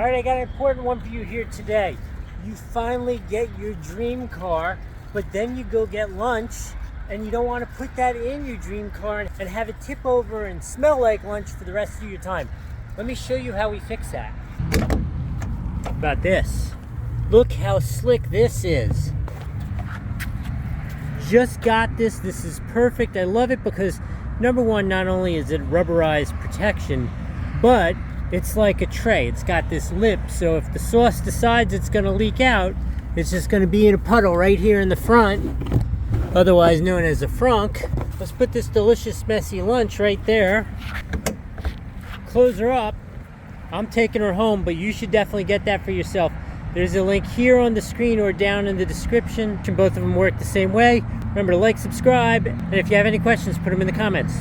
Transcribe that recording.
All right, I got an important one for you here today. You finally get your dream car, but then you go get lunch and you don't want to put that in your dream car and have it tip over and smell like lunch for the rest of your time. Let me show you how we fix that. About this. Look how slick this is. Just got this. This is perfect. I love it because number one, not only is it rubberized protection, but it's like a tray. It's got this lip, so if the sauce decides it's going to leak out, it's just going to be in a puddle right here in the front, otherwise known as a frunk. Let's put this delicious messy lunch right there. Close her up. I'm taking her home, but you should definitely get that for yourself. There's a link here on the screen or down in the description. Both of them work the same way. Remember to like, subscribe, and if you have any questions, put them in the comments.